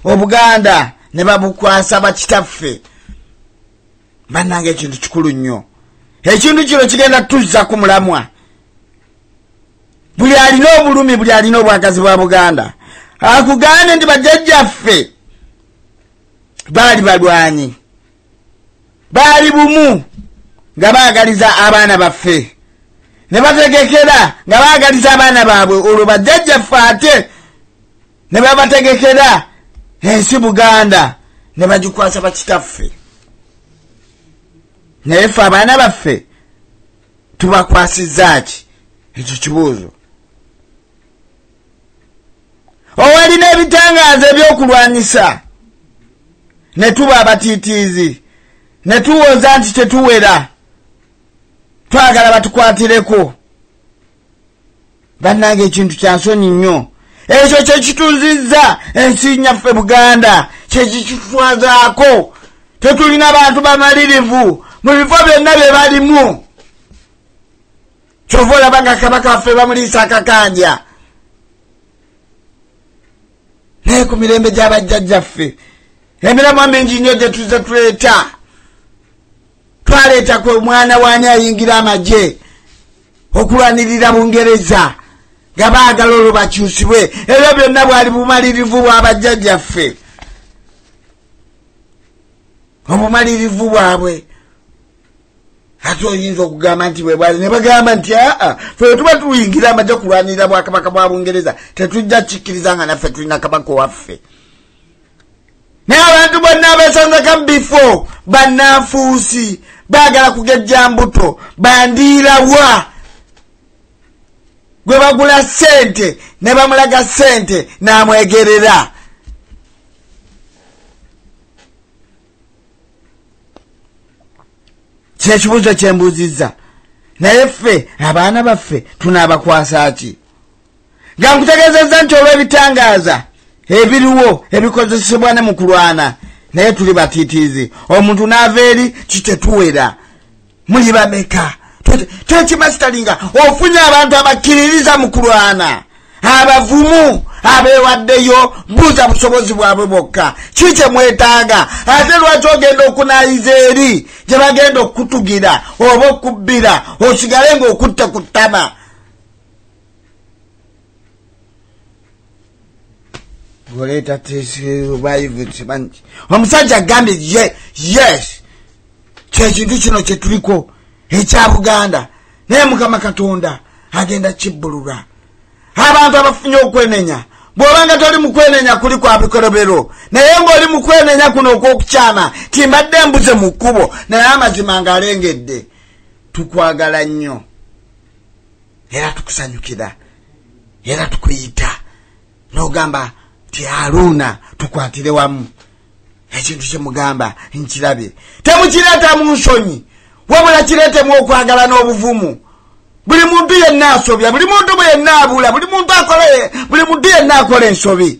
Obuganda ne babukwasa bakitaffe. Bannange ekintu kikulu nnyo. Ekintu kino kigenda tuzza ku mulamwa. Buli alina obulumi, buli alina obwakazi bwa Buganda. Akugane ndi bajjajjaffe baali balwanyi. Baali bumu nga baagaliza abaana baffe. Ne bategekera nga baagaliza abaana baabwe olwo bajjajjaffe ate ne babategekera ensi Buganda ne bagikwasa bakitaffe. Naye ffe abaana baffe tubakwasizza ki? Ekyo kibuuzo. Owalina ebitangaazo ebyokulwanyisa ne tuba abatiitiizi ne tuwooza nti tetuwera twagala batukwatireko. Bannange ekintu kya nsonyi nnyo. Ekyo kye kituzizza ensi yaffe Buganda kye kikitwazaako. Tetulina bantu bamalirivu mu bifo byonna bye balimu. Kyova olaba nga Kabaka waffe bamuliisa akakanja. Naye ku mirembe gy'abajjajjaffe emiramu mingi nnyo gye tuzze tuleeta. Twaleeta ku mwana waani ayingira amagye okulwanirira Bungereza nga baagala olwo bakyusibwe. Ebyo byonna bwali bumalirivu bw'abajjajjaffe. Obumalirivu bwabwe ate oyinza okugamba nti bwe bwali ne bagamba nti ffe tuba tuyingira amagye kulwanirira Bwakabaka bwa Bungereza tetujja kikkiriza nga naffe tulina kabaka waffe. Naye abantu bonna abeesanzeka mu bifo bannanfuusi baagala kugejja mbuto bandiirawa gwe bagula ssente ne bamulaga ssente n'amwegerera. Kyekibuuzo kye mbuuzizza. Naye ffe abaana baffe tunaabakwasa ki? Nga nkutegeezezza nti olw'ebitangaaza ebiriwo ebikozesebwa ne mu kulwana naye tuli batiitiizi. Omuntu n'ava eri kitetuwera. Muli bameka? Tekimasitalinga ofunye abantu abakkiririza mu kulwana, abavumu abeewaddeyo. Buuza busobozi bwabwe bwokka. Ki kye mwetaaga? Ate lwaki ogenda okunaayiza eri gye bagenda okutugira oba okubbira osigale ng'okutte ku ttama? Goleeta tebayivusimanyi omusajja agambye yes kyekintu kino kye tuliko ekya Buganda. Naye Mukama Katonda agenda kibbulula. Abantu abafunye okwenenya, bw'obanga toli mu kwenenya kuli kwa bikolobero, naye ng'oli mu kwenenya kuno okw'okukyama timbadde mbuze mu kkubo, naye amazima ng'alengedde. Tukwagala nnyo era tukusanyukira era tukuyita n'ogamba ti Haruna tukwatire wamu. Ekintu kye mugamba nkirabye. Temukireeta mu nsonyi wabula kireetemu okwagala n'obuvumu. Buli muntu yenna asobya, buli muntu bwe yenna abula, buli muntu yenna akola ensobi.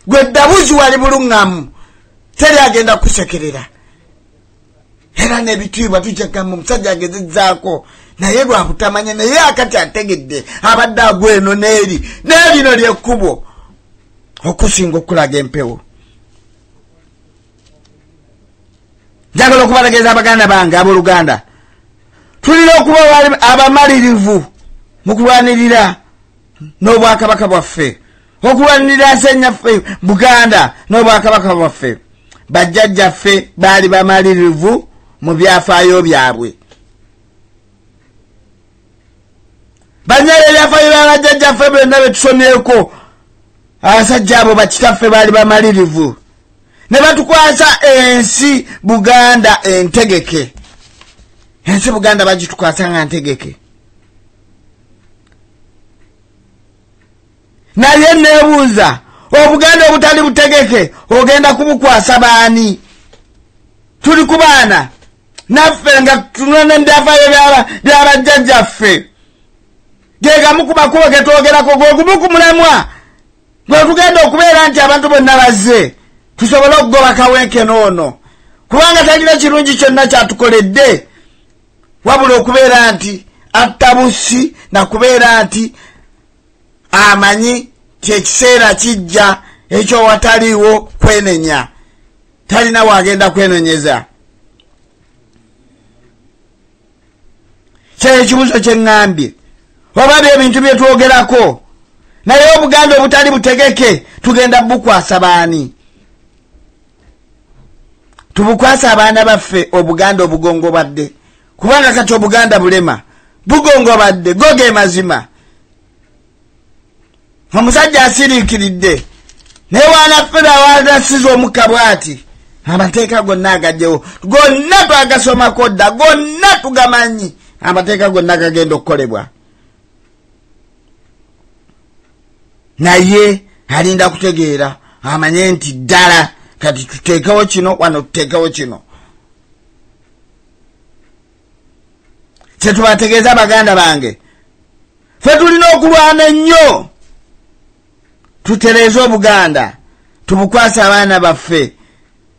Gwe ddabuzi wali buluŋŋamu teri agenda kusekerera. Era n'ebitiibwa tukyekkamu omusajja agezezzaako naye lwa butamanya, naye akati ategedde abadde agweno n'eri n'erino lyekkubo okusinga okulaga empewo. Njagala okubalageeza Abaganda bange ab'Oluganda, tulina okuba abamalirivu mu kulwanirira n'Obwakabaka bwaffe, okulwanirira nsi yaffe Buganda n'Obwakabaka bwaffe. Bajjajjaffe baali bamalirivu mu byafaayo byabwe. Banyere ebyafaayo bya bajjajjaffe byonna bye tusomyeko, abasajja abo bakitaffe baali bamalirivu ne batukwasa ensi Buganda entegeke. Ensi Buganda bagitukwasa nga ntegeke. Naye neebuuza, Obuganda obutali butegeke ogenda kubukwasa baani? Tuli ku baana naffe nga tunona endafaayo bya bajjajjaffe ge gamu ku makubo ge twogerako gwe gumu ku mulamwa gwe tugenda okubeera nti abantu bonna bazze tusobole okugoba kawenke n'ono, kubanga talina kirungi kyonna kyatukoledde wabula okubeera nti attabusi na kubeera nti amanyi kyekiseera kijja ekyo wataliwo kwenenya talina wagenda kwenenyeza. Kye ekibuzo kye ŋŋambye oba byebintu bye twogerako naye Obuganda obutali butegeke tugenda bukwasa baani? Tubukwasa abaana baffe Obuganda obugongobadde kubanga kati Obuganda bulema bugongobadde goge mazima. Omusajja asiriikiridde naye wanafera wanasiza omukka bw'ati amateeka gonna agaddewo gonna twagasomako dda gonna tugamanyi amateeka gonna gagenda okukolebwa naye alinda kutegeera amanye nti ddala kati tuteekewo kino wano tuteekewo kino. Kyetubategeeza baganda bange ffe tulina okulwana ennyo tutereeze Obuganda tubukwasa abaana baffe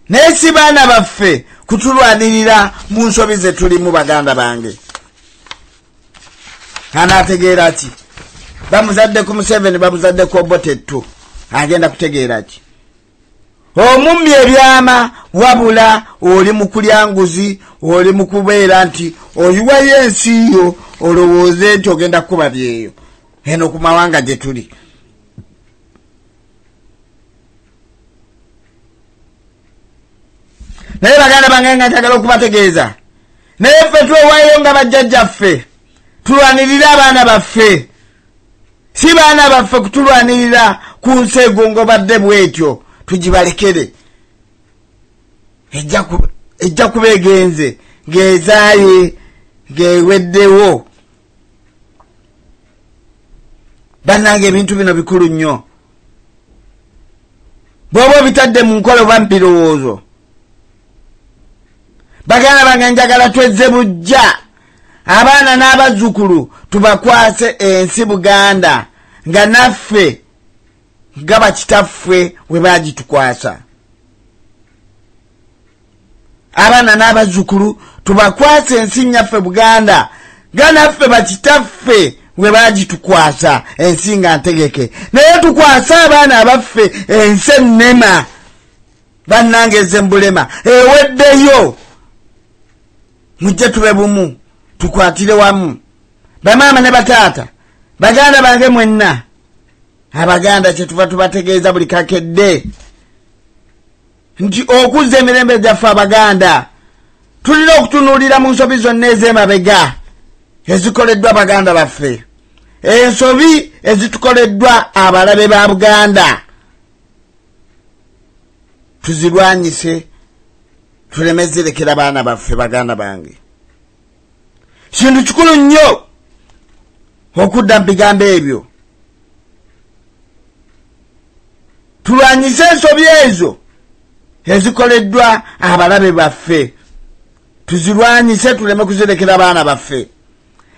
naye si baana baffe kutulwanirira mu nsobi ze tulimu baganda bange. Anaategeera ki? Bamuzadde ku Museveni bamuzadde ku Obotettu agenda kutegeera ki? Omummi ebyama wabula oli mu kulya nguzi oli mu kubeera nti oyiwayo ensi yo olowooze nti ogenda kukuba byeyo eno ku mawanga gye tuli. Naye baganda bange nga njagala okubategeeza naye ffe twewayo nga bajjajjaffe tulwanirira abaana baffe si baana baffe kutulwanirira ku nsi egongobadde bwetyo tugibalekere ejja kuba egenze ng'ezaaye ng'eweddewo. Bannange ebintu bino bikulu nnyo bw'oba obitadde mu nkola oba mbirowoozo. Baganda bange njagala twezze bujja abaana n'abazzukulu tubakwase ensi Buganda nga naffe nga bakitaffe we bagitukwasa. Abaana n'abazzukulu tubakwase ensi nyaffe Buganda nga naffe bakitaffe we bagitukwasa ensi nga ntegeke naye tukwasa abaana abaffe ensi ennema. Bannange ezze mbulema eweddeyo mujje tube bumu tukwatire wamu bamaama ne bataata baganda bange mwenna abaganda kyetuva tubategeeza buli kakedde nti okuzza emirembe gyaffe abaganda tulina okutunuulira mu nsobi zonna ez'emabega ezikoleddwa baganda baffe ensobi ezitukoleddwa abalabe ba Buganda tuzirwanyise tuleme zirekera baana baffe baganda bange. Kintu kikulu nnyo okudda mu bigambo ebyo tulwanyise ensobi ezo ezikoleddwa abalabe baffe tuzirwanyise tuleme kuzirekera baana baffe.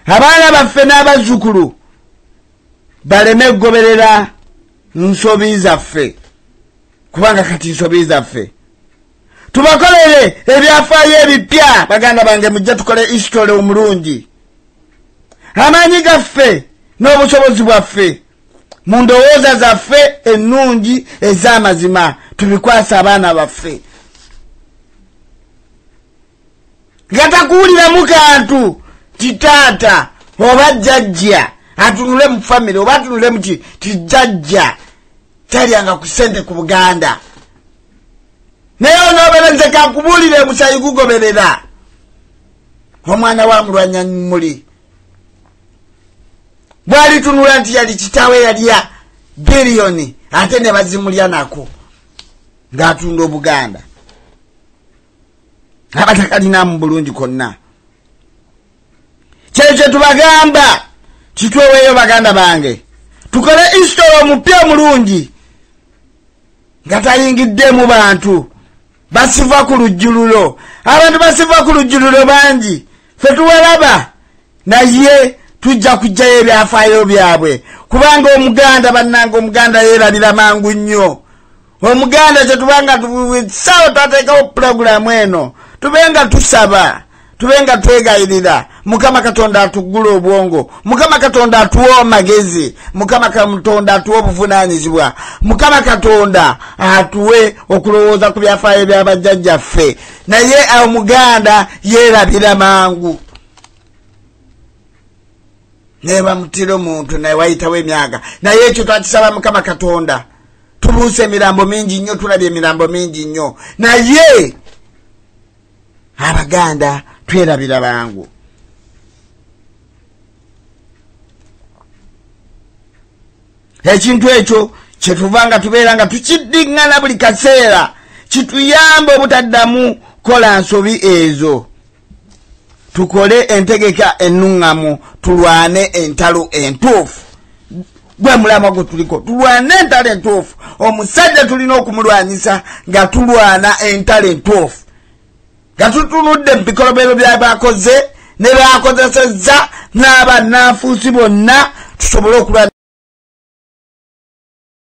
Abaana baffe n'abazzukulu baleme kugoberera nsobi zaffe kubanga kati nsobi zaffe tubakolere ebyafaayo ebipya. Baganda bange mujja tukole history omulungi. Amaanyi gaffe n'obusobozi bwaffe mu ndowooza zaffe ennungi ez'amazima tubikwasa abaana baffe. Gatakuwuliramu kantu kitaata oba jjajja atunule mu famire oba atunule mu kijjajja talyanga ku ssente ku Buganda naye onoobera nze kakubuulire musayi gugoberera omwana wa mulwanya muli bwalitunula nti yali kitaawe yalya biliyoni ate ne bazimulya nako ng'atunda Obuganda abatakalinamu bulungi konna. Kyekyo tubagamba kitweweeyo baganda bange tukole history omupya omulungi nga tayingiddemu bantu basiva ku lujjululo. Abantu basiva ku lujjululo bangi ffe tuwalaba naye tujja kujjayo ebyafaayo byabwe kubanga Omuganda bannange Omuganda yeerabira mangu nnyo. Omuganda kyetubanga tusawo twateekawo pulogulaamu eno tubenga tusaba tubenga twegayirira Mukama Katonda atugula obwongo, Mukama Katonda atuwa amagezi, Mukama Katonda atuwa obuvunaanyizibwa, Mukama Katonda atuwe okulowooza ku byafaayo by'abajjajjaffe, naye omuganda yeerabira mangu. Neba mutiro muntu naye wayitawo emyaka, naye ekyo twakisaba Mukama Katonda. Tuluuse emirambo mingi nnyo, tulabye emirambo mingi nnyo, naye abaganda twerabira bangu. Ekintu ekyo kyetuvanga tubeera tukiddingana buli kaseera, kituyamba obutaddamu kola nsobi ezo. Tukole entegeka ennuŋŋamu, tulwane entalo entuufu. Gwe mulama gwe tuliko, tulwane entalo entuufu. Omusajja tulina okumulwanyisa nga tulwana entalo entuufu, nga tutunudde mu bikolobero by'abakoze ne bakozesezza n'abannanfuusi bonna tusobole okulwana.